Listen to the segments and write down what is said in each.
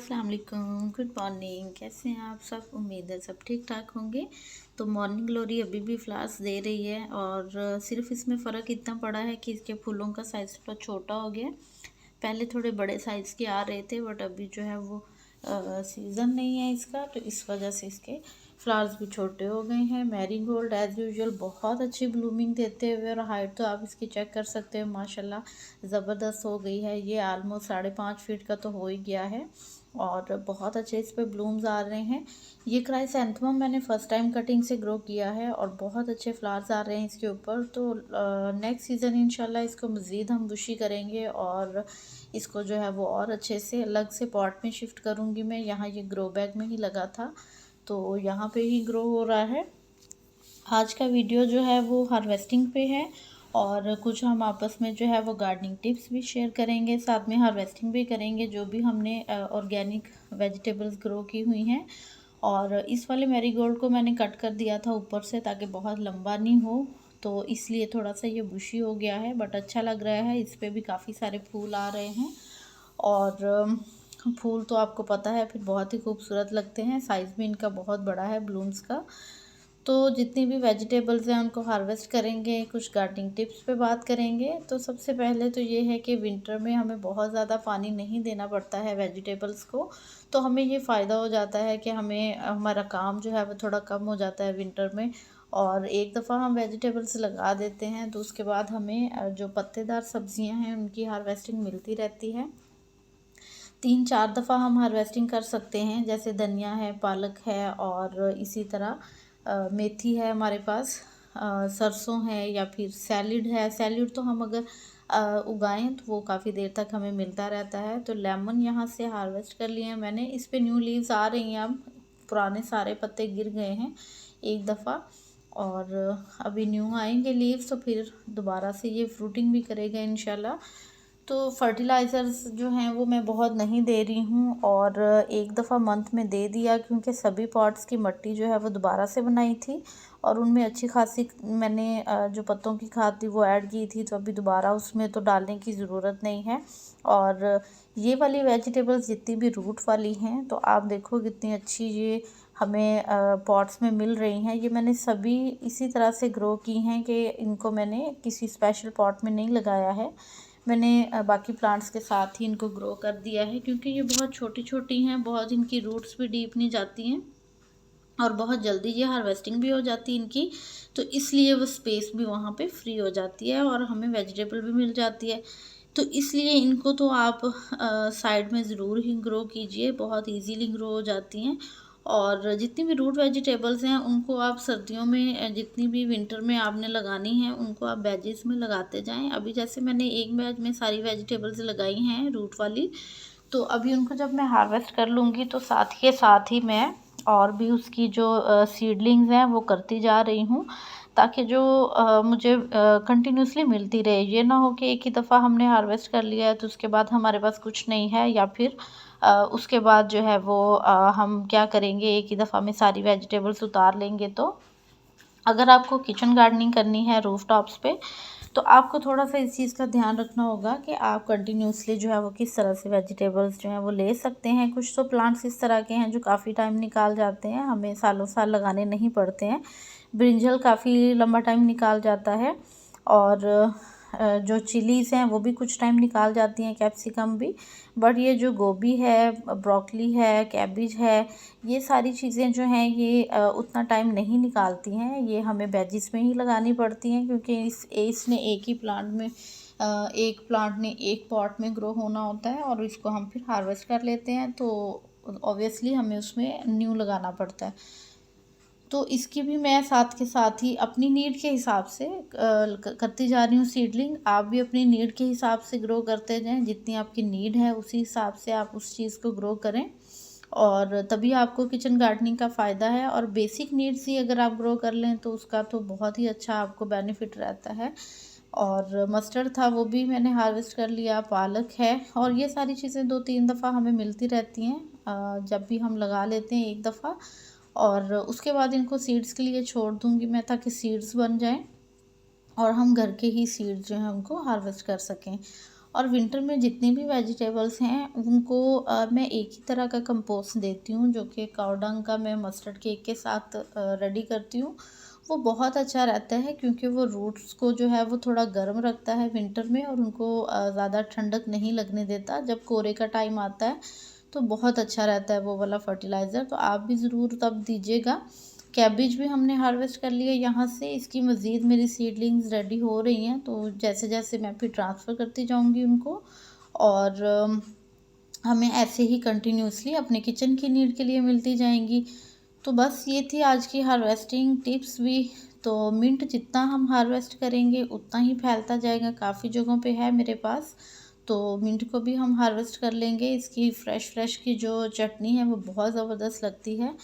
अस्सलाम वालेकुम, good morning. कैसे हैं आप सब? उम्मीद है सब ठीक ठाक होंगे। तो मॉर्निंग ग्लोरी अभी भी फ्लावर्स दे रही है और सिर्फ इसमें फ़र्क इतना पड़ा है कि इसके फूलों का साइज़ थोड़ा छोटा हो गया। पहले थोड़े बड़े साइज़ के आ रहे थे बट अभी जो है वो सीज़न नहीं है इसका, तो इस वजह से इसके फ्लावर्स भी छोटे हो गए हैं। मैरीगोल्ड एज़ यूजुअल बहुत अच्छी ब्लूमिंग देते हुए, और हाइट तो आप इसकी चेक कर सकते हो, माशाल्लाह ज़बरदस्त हो गई है। ये आलमोस्ट 5.5 फीट का तो हो ही गया है और बहुत अच्छे इस पे ब्लूम्स आ रहे हैं। ये क्राइसैंथेमम मैंने फ़र्स्ट टाइम कटिंग से ग्रो किया है और बहुत अच्छे फ्लावर्स आ रहे हैं इसके ऊपर। तो नेक्स्ट सीज़न इंशाल्लाह इसको मज़ीद हम बुशी करेंगे और इसको जो है वो और अच्छे से अलग से पॉट में शिफ्ट करूँगी मैं। यहाँ ये ग्रो बैग में ही लगा था तो यहाँ पे ही ग्रो हो रहा है। आज का वीडियो जो है वो हार्वेस्टिंग पे है और कुछ हम आपस में जो है वो गार्डनिंग टिप्स भी शेयर करेंगे, साथ में हार्वेस्टिंग भी करेंगे जो भी हमने ऑर्गेनिक वेजिटेबल्स ग्रो की हुई हैं। और इस वाले मैरीगोल्ड को मैंने कट कर दिया था ऊपर से ताकि बहुत लंबा नहीं हो, तो इसलिए थोड़ा सा ये बुशी हो गया है बट अच्छा लग रहा है। इस पर भी काफ़ी सारे फूल आ रहे हैं और फूल तो आपको पता है फिर बहुत ही खूबसूरत लगते हैं। साइज़ भी इनका बहुत बड़ा है ब्लूम्स का। तो जितनी भी वेजिटेबल्स हैं उनको हार्वेस्ट करेंगे, कुछ गार्डनिंग टिप्स पे बात करेंगे। तो सबसे पहले तो ये है कि विंटर में हमें बहुत ज़्यादा पानी नहीं देना पड़ता है वेजिटेबल्स को, तो हमें ये फ़ायदा हो जाता है कि हमें हमारा काम जो है वो थोड़ा कम हो जाता है विंटर में। और एक दफ़ा हम वेजिटेबल्स लगा देते हैं तो उसके बाद हमें जो पत्तेदार सब्जियां हैं उनकी हार्वेस्टिंग मिलती रहती है। 3-4 दफ़ा हम हार्वेस्टिंग कर सकते हैं, जैसे धनिया है, पालक है और इसी तरह मेथी है हमारे पास, सरसों है या फिर सैलिड है। सैलिड तो हम अगर उगाएं तो वो काफ़ी देर तक हमें मिलता रहता है। तो लेमन यहाँ से हार्वेस्ट कर लिए हैं मैंने। इस पे न्यू लीव्स आ रही हैं, अब पुराने सारे पत्ते गिर गए हैं एक दफ़ा और अभी न्यू आएंगे लीव्स, तो फिर दोबारा से ये फ्रूटिंग भी करेगा इंशाल्लाह। तो फर्टिलाइज़र्स जो हैं वो मैं बहुत नहीं दे रही हूँ और एक दफ़ा मंथ में दे दिया, क्योंकि सभी पॉट्स की मिट्टी जो है वो दोबारा से बनाई थी और उनमें अच्छी खासी मैंने जो पत्तों की खाद थी वो ऐड की थी, तो अभी दोबारा उसमें तो डालने की ज़रूरत नहीं है। और ये वाली वेजिटेबल्स जितनी भी रूट वाली हैं तो आप देखो कितनी अच्छी ये हमें पॉट्स में मिल रही हैं। ये मैंने सभी इसी तरह से ग्रो की हैं कि इनको मैंने किसी स्पेशल पॉट में नहीं लगाया है। मैंने बाकी प्लांट्स के साथ ही इनको ग्रो कर दिया है, क्योंकि ये बहुत छोटी छोटी हैं, बहुत इनकी रूट्स भी डीप नहीं जाती हैं और बहुत जल्दी ये हार्वेस्टिंग भी हो जाती है इनकी। तो इसलिए वो स्पेस भी वहाँ पे फ्री हो जाती है और हमें वेजिटेबल भी मिल जाती है। तो इसलिए इनको तो आप साइड में ज़रूर ही ग्रो कीजिए, बहुत इजीली ग्रो हो जाती हैं। और जितनी भी रूट वेजिटेबल्स हैं उनको आप सर्दियों में जितनी भी विंटर में आपने लगानी है उनको आप बैजेस में लगाते जाएं। अभी जैसे मैंने एक बैच में सारी वेजिटेबल्स लगाई हैं रूट वाली, तो अभी उनको जब मैं हार्वेस्ट कर लूँगी तो साथ ही मैं और भी उसकी जो सीडलिंग्स हैं वो करती जा रही हूँ, ताकि जो मुझे कंटिन्यूसली मिलती रहे। ये ना हो कि एक ही दफ़ा हमने हार्वेस्ट कर लिया है तो उसके बाद हमारे पास कुछ नहीं है, या फिर उसके बाद जो है वो हम क्या करेंगे, एक ही दफ़ा में सारी वेजिटेबल्स उतार लेंगे। तो अगर आपको किचन गार्डनिंग करनी है रूफ टॉप्स पे तो आपको थोड़ा सा इस चीज़ का ध्यान रखना होगा कि आप कंटिन्यूसली जो है वो किस तरह से वेजिटेबल्स जो हैं वो ले सकते हैं। कुछ तो प्लांट्स इस तरह के हैं जो काफ़ी टाइम निकाल जाते हैं, हमें सालों साल लगाने नहीं पड़ते हैं। ब्रिंजल काफ़ी लंबा टाइम निकाल जाता है और जो चिलीज़ हैं वो भी कुछ टाइम निकाल जाती हैं, कैप्सिकम भी। बट ये जो गोभी है, ब्रोकली है, कैबिज है, ये सारी चीज़ें जो हैं ये उतना टाइम नहीं निकालती हैं। ये हमें वेजिस में ही लगानी पड़ती हैं, क्योंकि इसने एक ही प्लांट में एक प्लांट ने एक पॉट में ग्रो होना होता है और इसको हम फिर हार्वेस्ट कर लेते हैं, तो ऑब्वियसली हमें उसमें न्यू लगाना पड़ता है। तो इसकी भी मैं साथ के साथ ही अपनी नीड के हिसाब से करती जा रही हूँ सीडलिंग। आप भी अपनी नीड के हिसाब से ग्रो करते जाएं, जितनी आपकी नीड है उसी हिसाब से आप उस चीज़ को ग्रो करें और तभी आपको किचन गार्डनिंग का फ़ायदा है। और बेसिक नीड्स ही अगर आप ग्रो कर लें तो उसका तो बहुत ही अच्छा आपको बेनिफिट रहता है। और मस्टर्ड था वो भी मैंने हार्वेस्ट कर लिया, पालक है, और ये सारी चीज़ें 2-3 दफ़ा हमें मिलती रहती हैं जब भी हम लगा लेते हैं एक दफ़ा। और उसके बाद इनको सीड्स के लिए छोड़ दूँगी मैं, ताकि सीड्स बन जाएं और हम घर के ही सीड्स जो हैं उनको हार्वेस्ट कर सकें। और विंटर में जितनी भी वेजिटेबल्स हैं उनको मैं एक ही तरह का कंपोस्ट देती हूँ, जो कि काऊ डंग का मैं मस्टर्ड केक के साथ रेडी करती हूँ। वो बहुत अच्छा रहता है क्योंकि वो रूट्स को जो है वो थोड़ा गर्म रखता है विंटर में, और उनको ज़्यादा ठंडक नहीं लगने देता। जब कोहरे का टाइम आता है तो बहुत अच्छा रहता है वो वाला फर्टिलाइज़र, तो आप भी ज़रूर तब दीजिएगा। कैबेज भी हमने हार्वेस्ट कर लिया यहाँ से, इसकी मज़ीद मेरी सीडलिंग्स रेडी हो रही हैं, तो जैसे जैसे मैं फिर ट्रांसफ़र करती जाऊँगी उनको। और हमें ऐसे ही कंटिन्यूसली अपने किचन की नीड के लिए मिलती जाएंगी। तो बस ये थी आज की हार्वेस्टिंग टिप्स भी। तो मिंट जितना हम हार्वेस्ट करेंगे उतना ही फैलता जाएगा, काफ़ी जगहों पे है मेरे पास, तो मिंट को भी हम हार्वेस्ट कर लेंगे। इसकी फ़्रेश फ़्रेश की जो चटनी है वो बहुत ज़बरदस्त लगती है।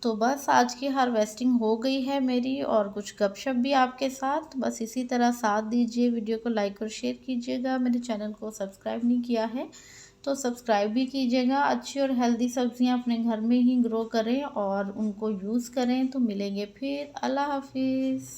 तो बस आज की हार्वेस्टिंग हो गई है मेरी, और कुछ गपशप भी आपके साथ। बस इसी तरह साथ दीजिए, वीडियो को लाइक और शेयर कीजिएगा। मेरे चैनल को सब्सक्राइब नहीं किया है तो सब्सक्राइब भी कीजिएगा। अच्छी और हेल्दी सब्जियां अपने घर में ही ग्रो करें और उनको यूज़ करें। तो मिलेंगे फिर। अल्लाह हाफिज़।